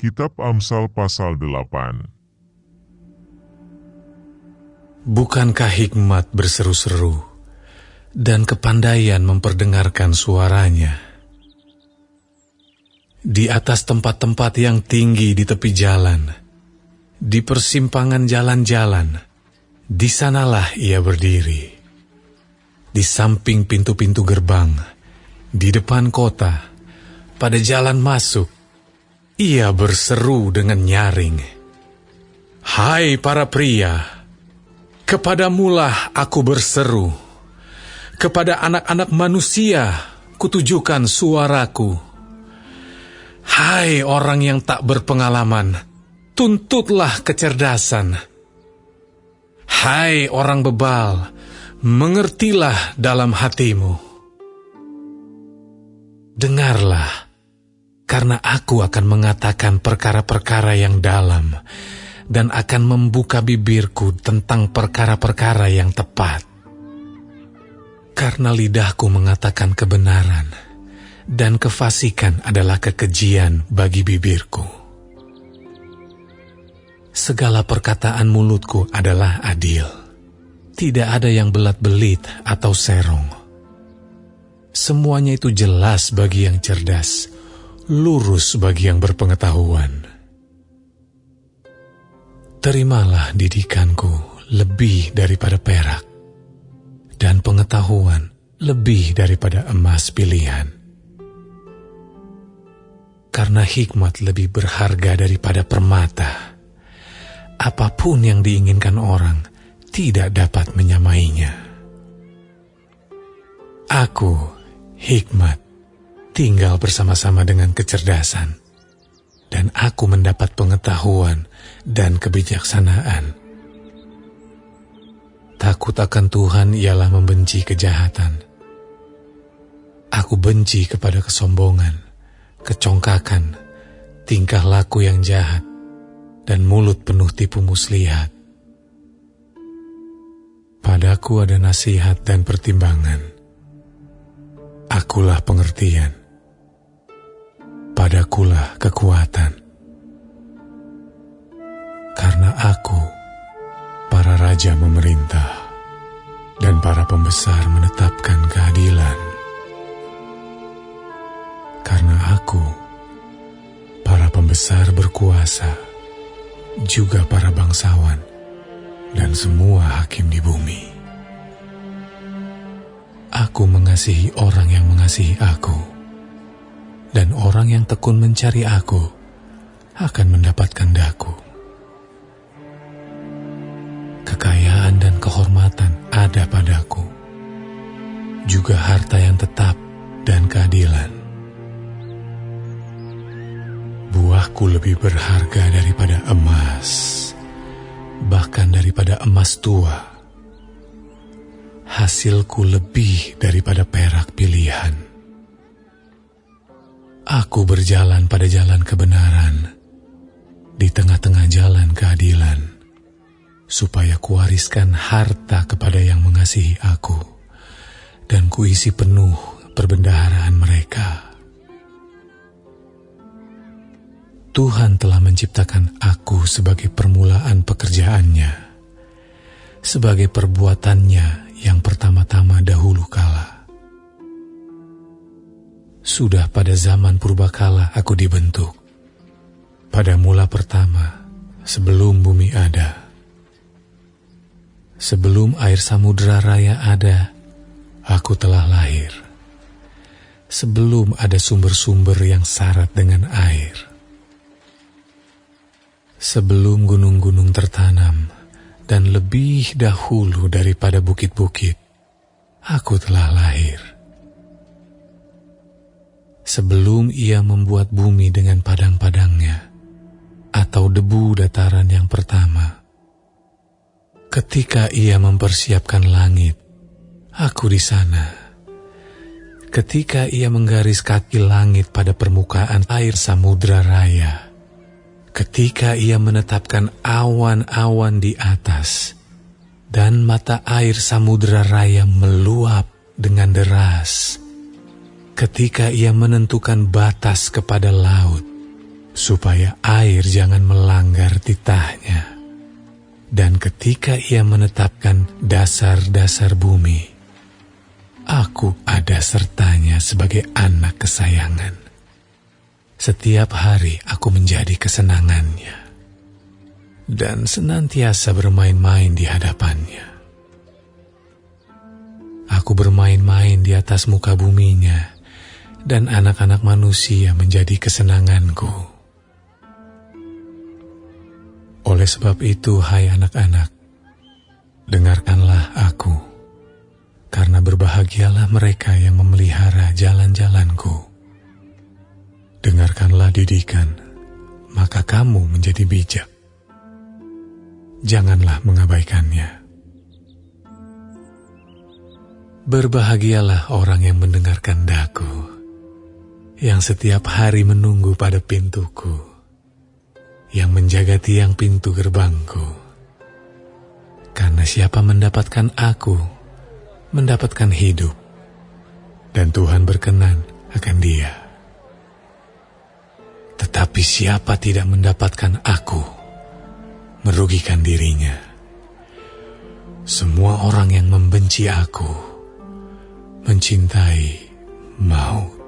Kitab Amsal pasal 8. Bukankah hikmat berseru-seru dan kepandaian memperdengarkan suaranya? Di atas tempat-tempat yang tinggi di tepi jalan, di persimpangan jalan-jalan, di sanalah ia berdiri. Di samping pintu-pintu gerbang, di depan kota, pada jalan masuk, ia berseru dengan nyaring. Hai para pria, kepadamulah aku berseru. Kepada anak-anak manusia kutujukan suaraku. Hai orang yang tak berpengalaman, tuntutlah kecerdasan. Hai orang bebal, mengertilah dalam hatimu. Dengarlah, karena aku akan mengatakan perkara-perkara yang dalam dan akan membuka bibirku tentang perkara-perkara yang tepat. Karena lidahku mengatakan kebenaran dan kefasikan adalah kekejian bagi bibirku. Segala perkataan mulutku adalah adil. Tidak ada yang belat-belit atau serong. Semuanya itu jelas bagi yang cerdas, lurus bagi yang berpengetahuan. Terimalah didikanku lebih daripada perak, dan pengetahuan lebih daripada emas pilihan. Karena hikmat lebih berharga daripada permata, apapun yang diinginkan orang tidak dapat menyamainya. Aku, hikmat, tinggal bersama-sama dengan kecerdasan, dan aku mendapat pengetahuan dan kebijaksanaan. Takut akan Tuhan ialah membenci kejahatan. Aku benci kepada kesombongan, kecongkakan, tingkah laku yang jahat, dan mulut penuh tipu muslihat. Padaku ada nasihat dan pertimbangan. Akulah pengertian. Padakulah kekuatan. Karena aku, para raja memerintah, dan para pembesar menetapkan keadilan. Karena aku, para pembesar berkuasa, juga para bangsawan, dan semua hakim di bumi. Aku mengasihi orang yang mengasihi aku, dan orang yang tekun mencari aku akan mendapatkan daku. Kekayaan dan kehormatan ada padaku, juga harta yang tetap dan keadilan. Buahku lebih berharga daripada emas, bahkan daripada emas tua. Hasilku lebih daripada perak pilihan. Aku berjalan pada jalan kebenaran, di tengah-tengah jalan keadilan, supaya kuwariskan harta kepada yang mengasihi aku, dan kuisi penuh perbendaharaan mereka. Tuhan telah menciptakan aku sebagai permulaan pekerjaannya, sebagai perbuatannya yang pertama-tama dahulu kala. Sudah pada zaman purbakala aku dibentuk, pada mula pertama, sebelum bumi ada. Sebelum air samudera raya ada, aku telah lahir. Sebelum ada sumber-sumber yang syarat dengan air. Sebelum gunung-gunung tertanam, dan lebih dahulu daripada bukit-bukit, aku telah lahir. Sebelum ia membuat bumi dengan padang-padangnya, atau debu dataran yang pertama. Ketika ia mempersiapkan langit, aku di sana. Ketika ia menggaris kaki langit pada permukaan air samudra raya. Ketika ia menetapkan awan-awan di atas, dan mata air samudra raya meluap dengan deras. Ketika ia menentukan batas kepada laut, supaya air jangan melanggar titahnya. Dan ketika Ia menetapkan dasar-dasar bumi, aku ada sertanya sebagai anak kesayangan. Setiap hari aku menjadi kesenangannya, dan senantiasa bermain-main di hadapannya. Aku bermain-main di atas muka buminya, dan anak-anak manusia menjadi kesenanganku. Oleh sebab itu, hai anak-anak, dengarkanlah aku, karena berbahagialah mereka yang memelihara jalan-jalanku. Dengarkanlah didikan, maka kamu menjadi bijak. Janganlah mengabaikannya. Berbahagialah orang yang mendengarkan daku, yang setiap hari menunggu pada pintuku, yang menjaga tiang pintu gerbangku. Karena siapa mendapatkan aku, mendapatkan hidup, dan Tuhan berkenan akan dia. Tetapi siapa tidak mendapatkan aku, merugikan dirinya. Semua orang yang membenci aku, mencintai maut.